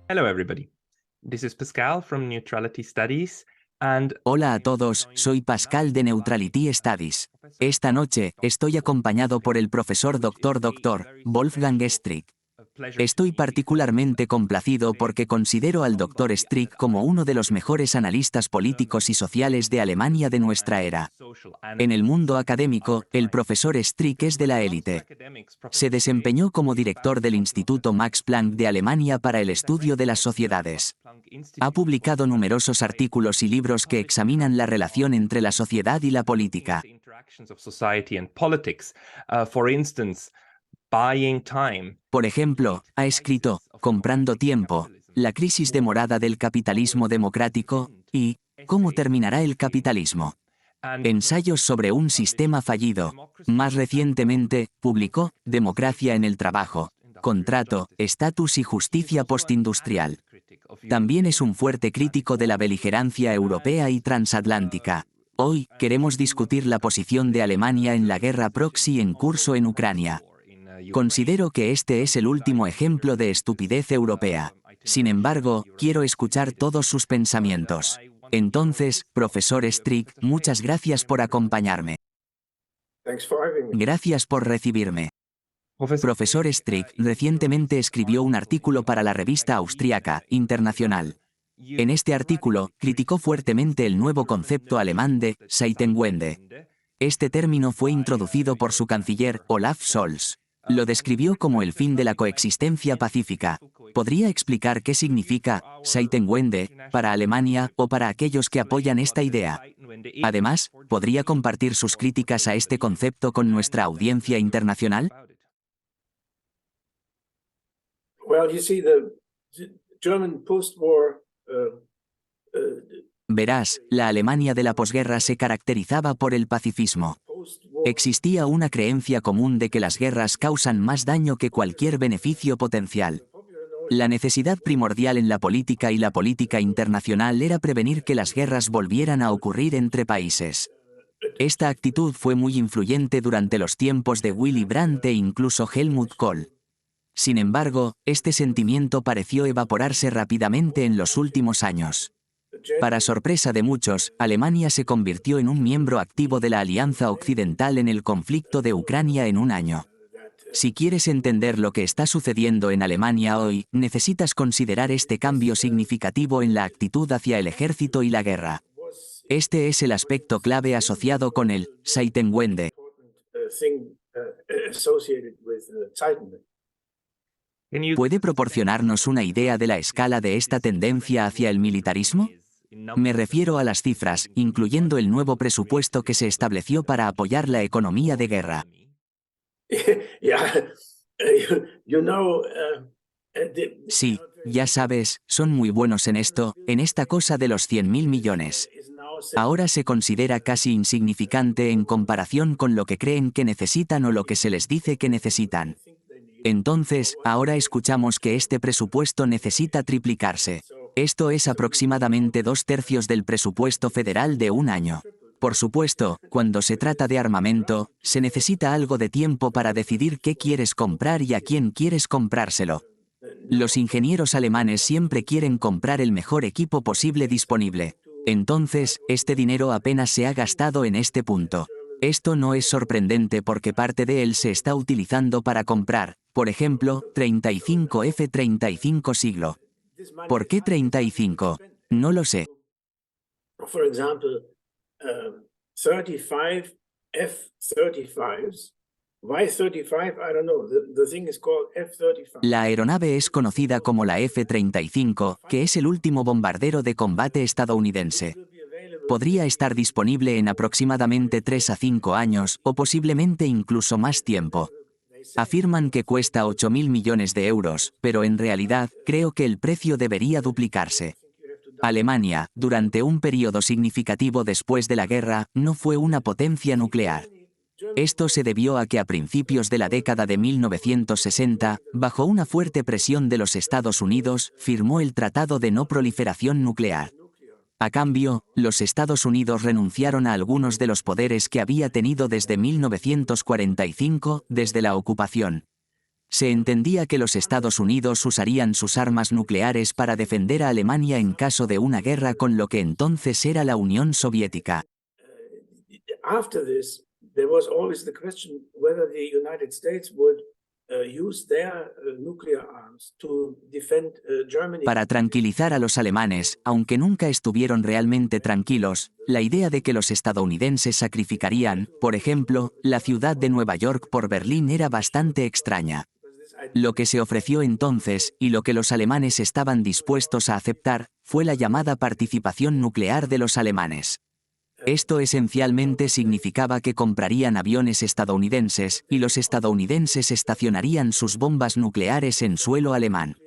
Hello, everybody. This is Pascal from Neutrality Studies, and Hola a todos, soy Pascal de Neutrality Studies. Esta noche, estoy acompañado por el profesor Dr. Wolfgang Strick. Estoy particularmente complacido porque considero al Dr. Strick como uno de los mejores analistas políticos y sociales de Alemania de nuestra era. En el mundo académico, el profesor Strick es de la élite. Se desempeñó como director del Instituto Max Planck de Alemania para el estudio de las sociedades. Ha publicado numerosos artículos y libros que examinan la relación entre la sociedad y la política. Por ejemplo, ha escrito Comprando tiempo, la crisis demorada del capitalismo democrático y ¿cómo terminará el capitalismo? Ensayos sobre un sistema fallido. Más recientemente, publicó Democracia en el trabajo, contrato, estatus y justicia postindustrial. También es un fuerte crítico de la beligerancia europea y transatlántica. Hoy, queremos discutir la posición de Alemania en la guerra proxy en curso en Ucrania. Considero que este es el último ejemplo de estupidez europea. Sin embargo, quiero escuchar todos sus pensamientos. Entonces, profesor Strick, muchas gracias por acompañarme. Gracias por recibirme. Profesor Strick recientemente escribió un artículo para la revista austríaca Internacional. En este artículo, criticó fuertemente el nuevo concepto alemán de Zeitenwende. Este término fue introducido por su canciller Olaf Scholz. Lo describió como el fin de la coexistencia pacífica. ¿Podría explicar qué significa Zeitenwende para Alemania o para aquellos que apoyan esta idea? Además, ¿podría compartir sus críticas a este concepto con nuestra audiencia internacional? Verás, la Alemania de la posguerra se caracterizaba por el pacifismo. Existía una creencia común de que las guerras causan más daño que cualquier beneficio potencial. La necesidad primordial en la política y la política internacional era prevenir que las guerras volvieran a ocurrir entre países. Esta actitud fue muy influyente durante los tiempos de Willy Brandt e incluso Helmut Kohl. Sin embargo, este sentimiento pareció evaporarse rápidamente en los últimos años. Para sorpresa de muchos, Alemania se convirtió en un miembro activo de la Alianza Occidental en el conflicto de Ucrania en un año. Si quieres entender lo que está sucediendo en Alemania hoy, necesitas considerar este cambio significativo en la actitud hacia el ejército y la guerra. Este es el aspecto clave asociado con el Zeitenwende. ¿Puede proporcionarnos una idea de la escala de esta tendencia hacia el militarismo? Me refiero a las cifras, incluyendo el nuevo presupuesto que se estableció para apoyar la economía de guerra. Sí, ya sabes, son muy buenos en esto, en esta cosa de los 100.000 millones. Ahora se considera casi insignificante en comparación con lo que creen que necesitan o lo que se les dice que necesitan. Entonces, ahora escuchamos que este presupuesto necesita triplicarse. Esto es aproximadamente 2/3 del presupuesto federal de un año. Por supuesto, cuando se trata de armamento, se necesita algo de tiempo para decidir qué quieres comprar y a quién quieres comprárselo. Los ingenieros alemanes siempre quieren comprar el mejor equipo posible disponible. Entonces, este dinero apenas se ha gastado en este punto. Esto no es sorprendente porque parte de él se está utilizando para comprar, por ejemplo, 35 F-35 siglo. ¿Por qué 35? No lo sé. For example, 35 F-35s. Why 35? I don't know. The thing is called F-35. La aeronave es conocida como la F-35, que es el último bombardero de combate estadounidense. Podría estar disponible en aproximadamente 3 a 5 años, o posiblemente incluso más tiempo. Afirman que cuesta 8.000 millones de euros, pero en realidad, creo que el precio debería duplicarse. Alemania, durante un periodo significativo después de la guerra, no fue una potencia nuclear. Esto se debió a que a principios de la década de 1960, bajo una fuerte presión de los Estados Unidos, firmó el Tratado de No Proliferación Nuclear. A cambio, los Estados Unidos renunciaron a algunos de los poderes que había tenido desde 1945, desde la ocupación. Se entendía que los Estados Unidos usarían sus armas nucleares para defender a Alemania en caso de una guerra con lo que entonces era la Unión Soviética. After this, there was always the question whether the United States would use their nuclear arms to defend Germany. Para tranquilizar a los alemanes, aunque nunca estuvieron realmente tranquilos, la idea de que los estadounidenses sacrificarían, por ejemplo, la ciudad de Nueva York por Berlín era bastante extraña. Lo que se ofreció entonces, y lo que los alemanes estaban dispuestos a aceptar, fue la llamada participación nuclear de los alemanes. Esto esencialmente significaba que comprarían aviones estadounidenses, y los estadounidenses estacionarían sus bombas nucleares en suelo alemán.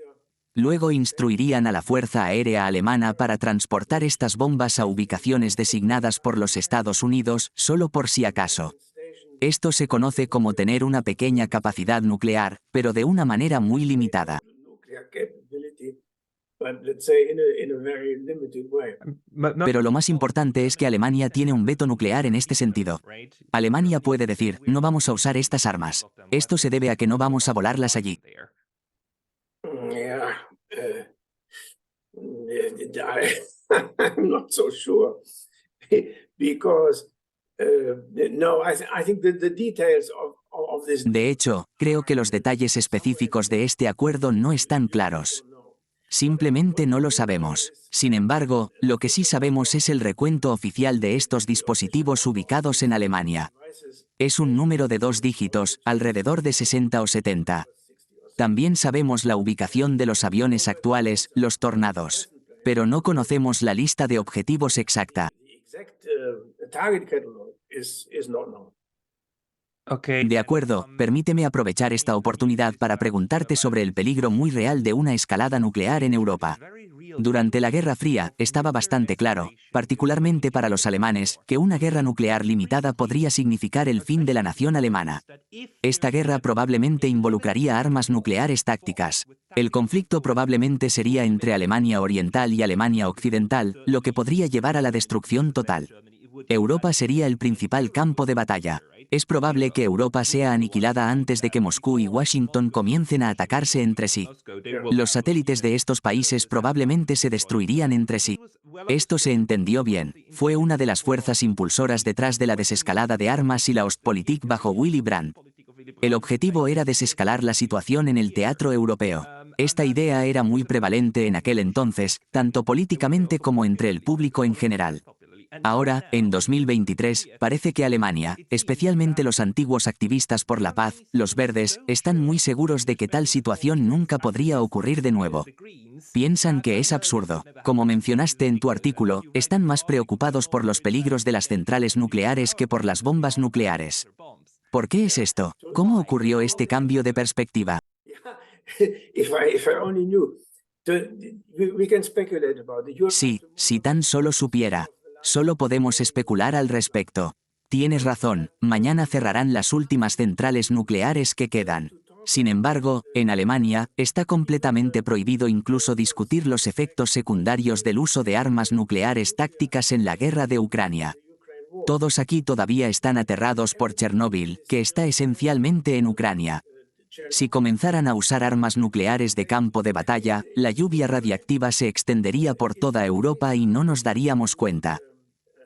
Luego instruirían a la Fuerza Aérea Alemana para transportar estas bombas a ubicaciones designadas por los Estados Unidos, solo por si acaso. Esto se conoce como tener una pequeña capacidad nuclear, pero de una manera muy limitada. Pero lo más importante es que Alemania tiene un veto nuclear en este sentido. Alemania puede decir, no vamos a usar estas armas. Esto se debe a que no vamos a volarlas allí. Yeah, I'm not so sure because no, I think the details of this. De hecho, creo que los detalles específicos de este acuerdo no están claros. Simplemente no lo sabemos. Sin embargo, lo que sí sabemos es el recuento oficial de estos dispositivos ubicados en Alemania. Es un número de 2 dígitos, alrededor de 60 o 70. También sabemos la ubicación de los aviones actuales, los Tornados. Pero no conocemos la lista de objetivos exacta. De acuerdo, permíteme aprovechar esta oportunidad para preguntarte sobre el peligro muy real de una escalada nuclear en Europa. Durante la Guerra Fría, estaba bastante claro, particularmente para los alemanes, que una guerra nuclear limitada podría significar el fin de la nación alemana. Esta guerra probablemente involucraría armas nucleares tácticas. El conflicto probablemente sería entre Alemania Oriental y Alemania Occidental, lo que podría llevar a la destrucción total. Europa sería el principal campo de batalla. Es probable que Europa sea aniquilada antes de que Moscú y Washington comiencen a atacarse entre sí. Los satélites de estos países probablemente se destruirían entre sí. Esto se entendió bien. Fue una de las fuerzas impulsoras detrás de la desescalada de armas y la Ostpolitik bajo Willy Brandt. El objetivo era desescalar la situación en el teatro europeo. Esta idea era muy prevalente en aquel entonces, tanto políticamente como entre el público en general. Ahora, en 2023, parece que Alemania, especialmente los antiguos activistas por la paz, los verdes, están muy seguros de que tal situación nunca podría ocurrir de nuevo. Piensan que es absurdo. Como mencionaste en tu artículo, están más preocupados por los peligros de las centrales nucleares que por las bombas nucleares. ¿Por qué es esto? ¿Cómo ocurrió este cambio de perspectiva? Sí, si tan solo supiera. Solo podemos especular al respecto. Tienes razón, mañana cerrarán las últimas centrales nucleares que quedan. Sin embargo, en Alemania, está completamente prohibido incluso discutir los efectos secundarios del uso de armas nucleares tácticas en la guerra de Ucrania. Todos aquí todavía están aterrados por Chernóbil, que está esencialmente en Ucrania. Si comenzaran a usar armas nucleares de campo de batalla, la lluvia radiactiva se extendería por toda Europa y no nos daríamos cuenta.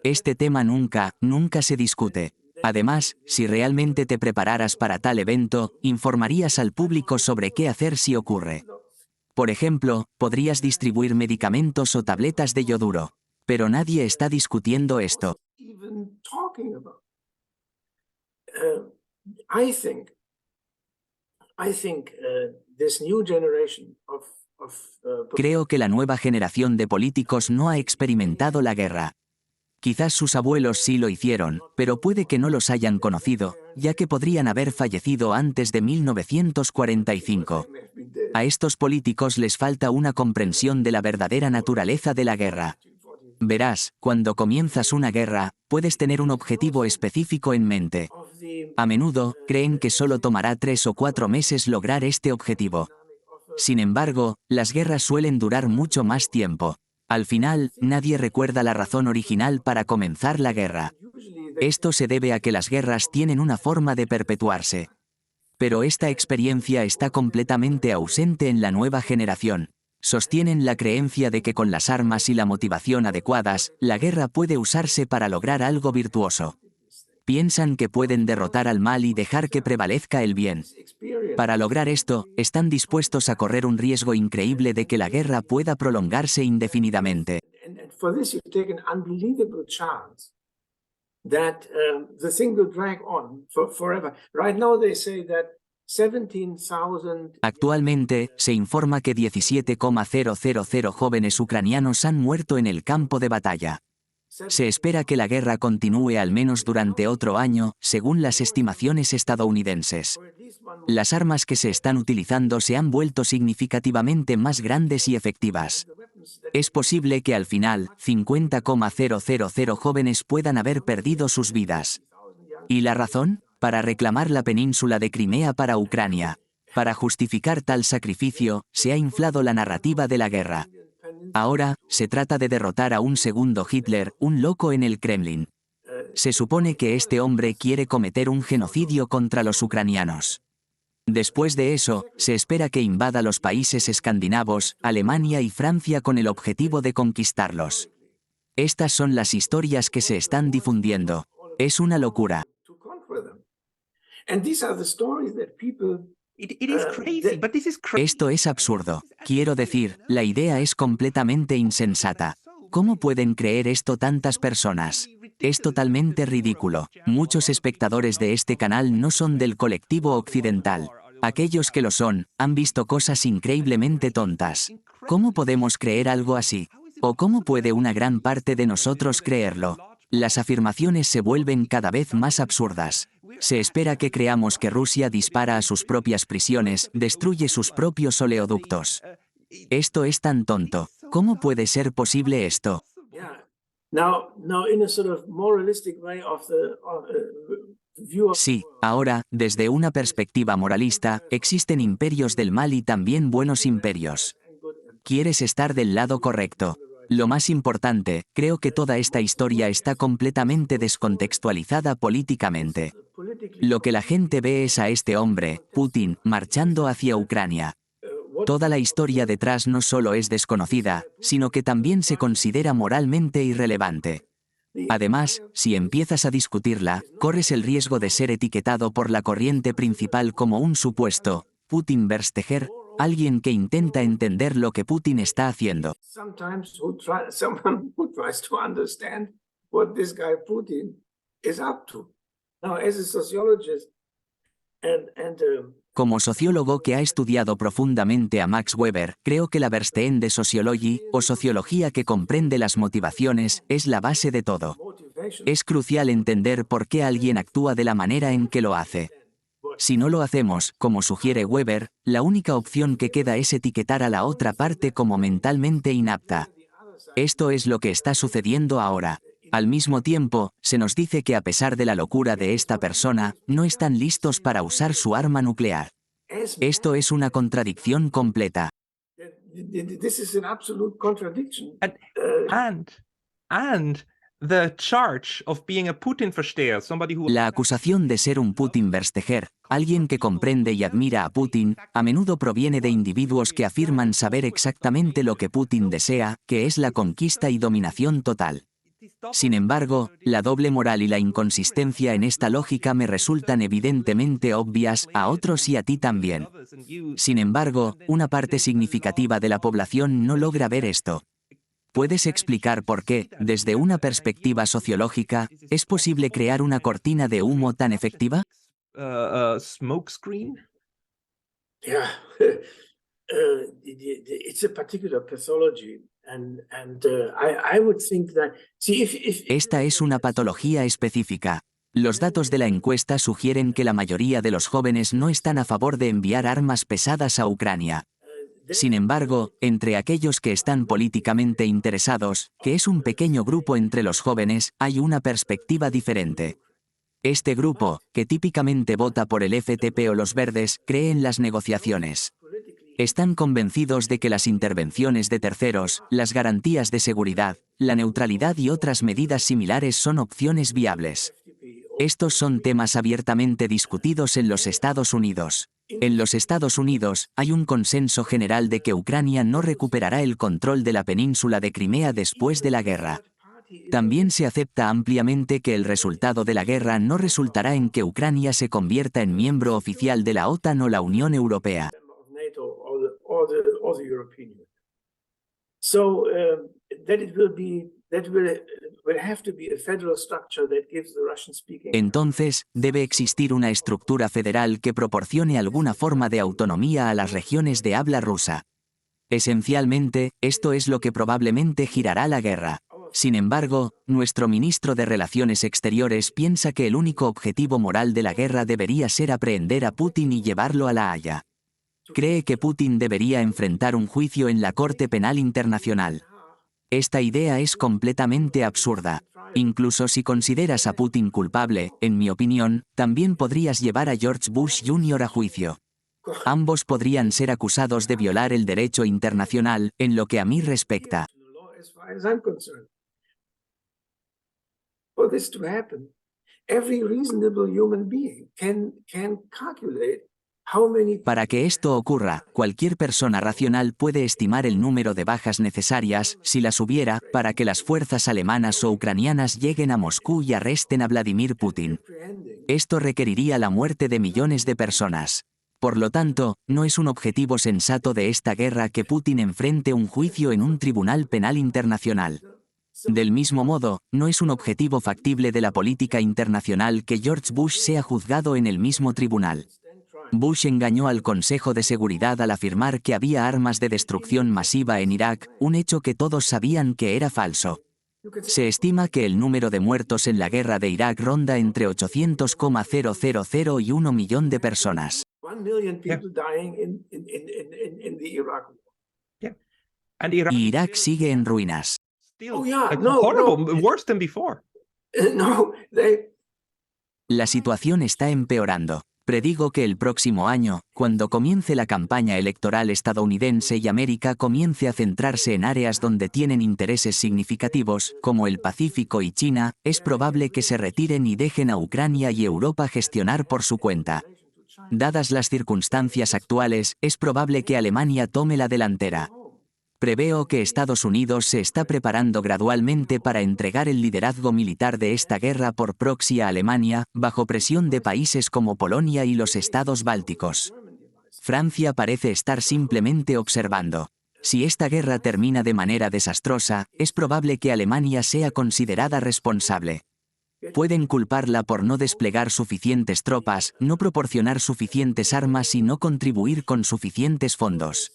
Este tema nunca se discute. Además, si realmente te prepararas para tal evento, informarías al público sobre qué hacer si ocurre. Por ejemplo, podrías distribuir medicamentos o tabletas de yoduro. Pero nadie está discutiendo esto. Creo que la nueva generación de políticos no ha experimentado la guerra. Quizás sus abuelos sí lo hicieron, pero puede que no los hayan conocido, ya que podrían haber fallecido antes de 1945. A estos políticos les falta una comprensión de la verdadera naturaleza de la guerra. Verás, cuando comienzas una guerra, puedes tener un objetivo específico en mente. A menudo, creen que solo tomará 3 o 4 meses lograr este objetivo. Sin embargo, las guerras suelen durar mucho más tiempo. Al final, nadie recuerda la razón original para comenzar la guerra. Esto se debe a que las guerras tienen una forma de perpetuarse. Pero esta experiencia está completamente ausente en la nueva generación. Sostienen la creencia de que con las armas y la motivación adecuadas, la guerra puede usarse para lograr algo virtuoso. Piensan que pueden derrotar al mal y dejar que prevalezca el bien. Para lograr esto, están dispuestos a correr un riesgo increíble de que la guerra pueda prolongarse indefinidamente. And for this, you take an unbelievable chance that the thing will drag on forever. Right now, they say that 17,000. Actualmente, se informa que 17,000 jóvenes ucranianos han muerto en el campo de batalla. Se espera que la guerra continúe al menos durante otro año, según las estimaciones estadounidenses. Las armas que se están utilizando se han vuelto significativamente más grandes y efectivas. Es posible que al final, 50,000 jóvenes puedan haber perdido sus vidas. ¿Y la razón? Para reclamar la península de Crimea para Ucrania. Para justificar tal sacrificio, se ha inflado la narrativa de la guerra. Ahora, se trata de derrotar a un segundo Hitler, un loco en el Kremlin. Se supone que este hombre quiere cometer un genocidio contra los ucranianos. Después de eso, se espera que invada los países escandinavos, Alemania y Francia con el objetivo de conquistarlos. Estas son las historias que se están difundiendo. Es una locura. Esto es absurdo. Quiero decir, la idea es completamente insensata. ¿Cómo pueden creer esto tantas personas? Es totalmente ridículo. Muchos espectadores de este canal no son del colectivo occidental. Aquellos que lo son, han visto cosas increíblemente tontas. ¿Cómo podemos creer algo así? ¿O cómo puede una gran parte de nosotros creerlo? Las afirmaciones se vuelven cada vez más absurdas. Se espera que creamos que Rusia dispara a sus propias prisiones, destruye sus propios oleoductos. Esto es tan tonto. ¿Cómo puede ser posible esto? Sí, ahora, desde una perspectiva moralista, existen imperios del mal y también buenos imperios. Quieres estar del lado correcto. Lo más importante, creo que toda esta historia está completamente descontextualizada políticamente. Lo que la gente ve es a este hombre, Putin, marchando hacia Ucrania. Toda la historia detrás no solo es desconocida, sino que también se considera moralmente irrelevante. Además, si empiezas a discutirla, corres el riesgo de ser etiquetado por la corriente principal como un supuesto Putin-Versteher, alguien que intenta entender lo que Putin está haciendo. Como sociólogo que ha estudiado profundamente a Max Weber, creo que la Verstehen de Sociology, o sociología que comprende las motivaciones, es la base de todo. Es crucial entender por qué alguien actúa de la manera en que lo hace. Si no lo hacemos, como sugiere Weber, la única opción que queda es etiquetar a la otra parte como mentalmente inapta. Esto es lo que está sucediendo ahora. Al mismo tiempo, se nos dice que a pesar de la locura de esta persona, no están listos para usar su arma nuclear. Esto es una contradicción completa. La acusación de ser un Putin-Versteher, alguien que comprende y admira a Putin, a menudo proviene de individuos que afirman saber exactamente lo que Putin desea, que es la conquista y dominación total. Sin embargo, la doble moral y la inconsistencia en esta lógica me resultan evidentemente obvias, a otros y a ti también. Sin embargo, una parte significativa de la población no logra ver esto. ¿Puedes explicar por qué, desde una perspectiva sociológica, es posible crear una cortina de humo tan efectiva? Esta es una patología específica. Los datos de la encuesta sugieren que la mayoría de los jóvenes no están a favor de enviar armas pesadas a Ucrania. Sin embargo, entre aquellos que están políticamente interesados, que es un pequeño grupo entre los jóvenes, hay una perspectiva diferente. Este grupo, que típicamente vota por el FTP o los verdes, cree en las negociaciones. Están convencidos de que las intervenciones de terceros, las garantías de seguridad, la neutralidad y otras medidas similares son opciones viables. Estos son temas abiertamente discutidos en los Estados Unidos. En los Estados Unidos, hay un consenso general de que Ucrania no recuperará el control de la península de Crimea después de la guerra. También se acepta ampliamente que el resultado de la guerra no resultará en que Ucrania se convierta en miembro oficial de la OTAN o la Unión Europea. Entonces, debe existir una estructura federal que proporcione alguna forma de autonomía a las regiones de habla rusa. Esencialmente, esto es lo que probablemente girará la guerra. Sin embargo, nuestro ministro de Relaciones Exteriores piensa que el único objetivo moral de la guerra debería ser aprehender a Putin y llevarlo a La Haya. Cree que Putin debería enfrentar un juicio en la Corte Penal Internacional. Esta idea es completamente absurda. Incluso si consideras a Putin culpable, en mi opinión, también podrías llevar a George Bush Jr. a juicio. Ambos podrían ser acusados de violar el derecho internacional, en lo que a mí respecta. For this to happen, every reasonable human being can calculate how many. Para que esto ocurra, cualquier persona racional puede estimar el número de bajas necesarias, si las hubiera, para que las fuerzas alemanas o ucranianas lleguen a Moscú y arresten a Vladimir Putin. Esto requeriría la muerte de millones de personas. Por lo tanto, no es un objetivo sensato de esta guerra que Putin enfrente un juicio en un tribunal penal internacional. Del mismo modo, no es un objetivo factible de la política internacional que George Bush sea juzgado en el mismo tribunal. Bush engañó al Consejo de Seguridad al afirmar que había armas de destrucción masiva en Irak, un hecho que todos sabían que era falso. Se estima que el número de muertos en la guerra de Irak ronda entre 800,000 y 1 millón de personas. 1 million people dying in the Iraq war. Y Irak sigue en ruinas. Oh, yeah, Like, no, horrible, no. worse than before. No, La situación está empeorando. Predigo que el próximo año, cuando comience la campaña electoral estadounidense y América comience a centrarse en áreas donde tienen intereses significativos, como el Pacífico y China, es probable que se retiren y dejen a Ucrania y Europa gestionar por su cuenta. Dadas las circunstancias actuales, es probable que Alemania tome la delantera. Preveo que Estados Unidos se está preparando gradualmente para entregar el liderazgo militar de esta guerra por proxy a Alemania, bajo presión de países como Polonia y los estados bálticos. Francia parece estar simplemente observando. Si esta guerra termina de manera desastrosa, es probable que Alemania sea considerada responsable. Pueden culparla por no desplegar suficientes tropas, no proporcionar suficientes armas y no contribuir con suficientes fondos.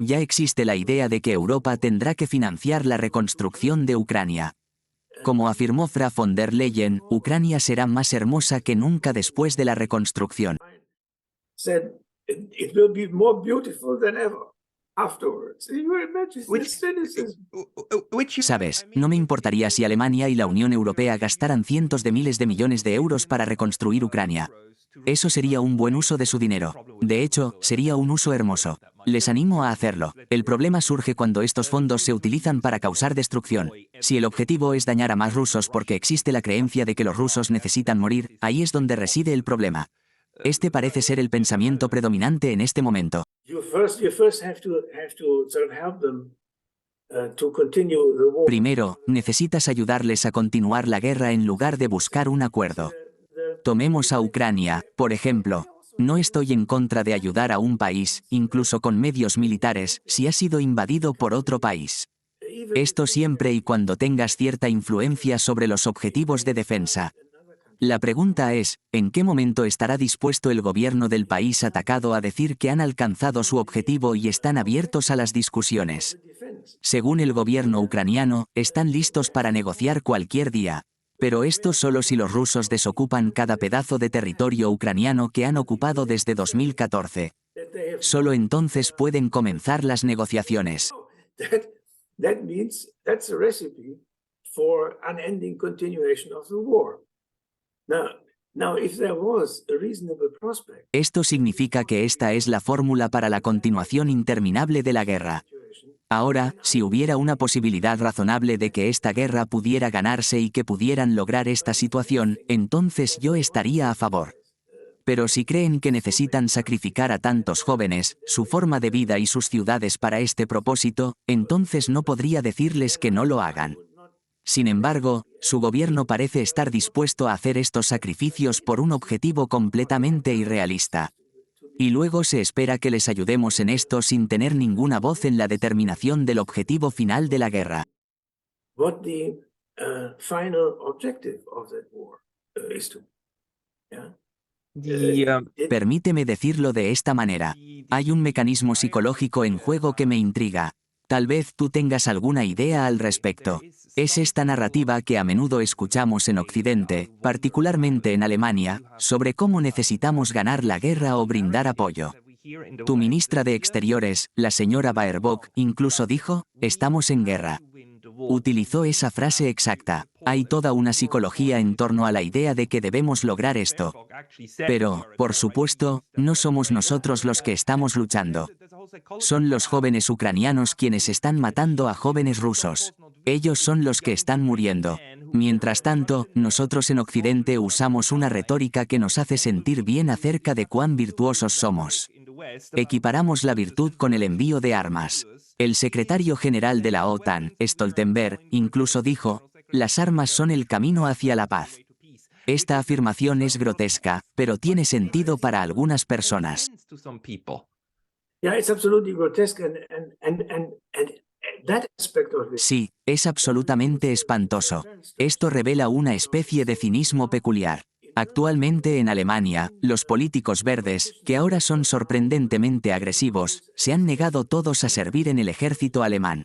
Ya existe la idea de que Europa tendrá que financiar la reconstrucción de Ucrania. Como afirmó Frau von der Leyen, Ucrania será más hermosa que nunca después de la reconstrucción. said it will be more beautiful than ever afterwards. You imagine the cynicism. Sabes, no me importaría si Alemania y la Unión Europea gastaran cientos de miles de millones de euros para reconstruir Ucrania. Eso sería un buen uso de su dinero. De hecho, sería un uso hermoso. Les animo a hacerlo. El problema surge cuando estos fondos se utilizan para causar destrucción. Si el objetivo es dañar a más rusos porque existe la creencia de que los rusos necesitan morir, ahí es donde reside el problema. Este parece ser el pensamiento predominante en este momento. You first have to sort of help them to continue the war. Primero, necesitas ayudarles a continuar la guerra en lugar de buscar un acuerdo. Tomemos a Ucrania, por ejemplo. No estoy en contra de ayudar a un país, incluso con medios militares, si ha sido invadido por otro país. Esto siempre y cuando tengas cierta influencia sobre los objetivos de defensa. La pregunta es, ¿en qué momento estará dispuesto el gobierno del país atacado a decir que han alcanzado su objetivo y están abiertos a las discusiones? Según el gobierno ucraniano, están listos para negociar cualquier día. Pero esto solo si los rusos desocupan cada pedazo de territorio ucraniano que han ocupado desde 2014. Solo entonces pueden comenzar las negociaciones. That means that's a recipe for unending continuation of the war. Now, if there was a reasonable prospect. Esto significa que esta es la fórmula para la continuación interminable de la guerra. Ahora, si hubiera una posibilidad razonable de que esta guerra pudiera ganarse y que pudieran lograr esta situación, entonces yo estaría a favor. Pero si creen que necesitan sacrificar a tantos jóvenes, su forma de vida y sus ciudades para este propósito, entonces no podría decirles que no lo hagan. Sin embargo, su gobierno parece estar dispuesto a hacer estos sacrificios por un objetivo completamente irrealista. Y luego se espera que les ayudemos en esto sin tener ninguna voz en la determinación del objetivo final de la guerra. What the final objective of that war is to. Yeah. Permíteme decirlo de esta manera. Hay un mecanismo psicológico en juego que me intriga. Tal vez tú tengas alguna idea al respecto. Es esta narrativa que a menudo escuchamos en Occidente, particularmente en Alemania, sobre cómo necesitamos ganar la guerra o brindar apoyo. Tu ministra de Exteriores, la señora Baerbock, incluso dijo, estamos en guerra. Utilizó esa frase exacta. Hay toda una psicología en torno a la idea de que debemos lograr esto. Pero, por supuesto, no somos nosotros los que estamos luchando. Son los jóvenes ucranianos quienes están matando a jóvenes rusos. Ellos son los que están muriendo. Mientras tanto, nosotros en Occidente usamos una retórica que nos hace sentir bien acerca de cuán virtuosos somos. Equiparamos la virtud con el envío de armas. El secretario general de la OTAN, Stoltenberg, incluso dijo, las armas son el camino hacia la paz. Esta afirmación es grotesca, pero tiene sentido para algunas personas. Sí, es absolutamente espantoso. Esto revela una especie de cinismo peculiar. Actualmente en Alemania, los políticos verdes, que ahora son sorprendentemente agresivos, se han negado todos a servir en el ejército alemán.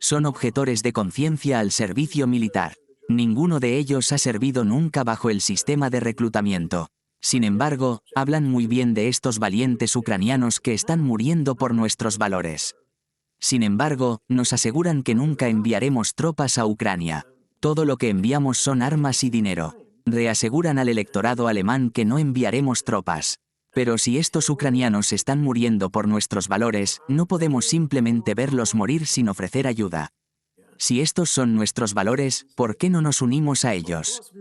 Son objetores de conciencia al servicio militar. Ninguno de ellos ha servido nunca bajo el sistema de reclutamiento. Sin embargo, hablan muy bien de estos valientes ucranianos que están muriendo por nuestros valores. Sin embargo, nos aseguran que nunca enviaremos tropas a Ucrania. Todo lo que enviamos son armas y dinero. Reaseguran al electorado alemán que no enviaremos tropas. Pero si estos ucranianos están muriendo por nuestros valores, no podemos simplemente verlos morir sin ofrecer ayuda. Si estos son nuestros valores, ¿por qué no nos unimos a ellos?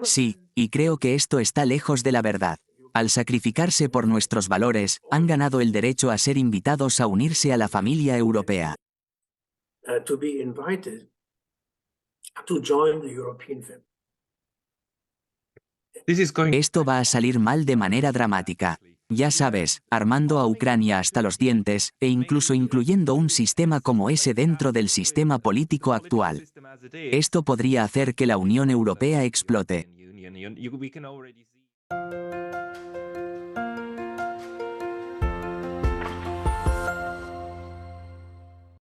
Sí, y creo que esto está lejos de la verdad. Al sacrificarse por nuestros valores, han ganado el derecho a ser invitados a unirse a la familia europea. Esto va a salir mal de manera dramática. Ya sabes, armando a Ucrania hasta los dientes, e incluso incluyendo un sistema como ese dentro del sistema político actual. Esto podría hacer que la Unión Europea explote.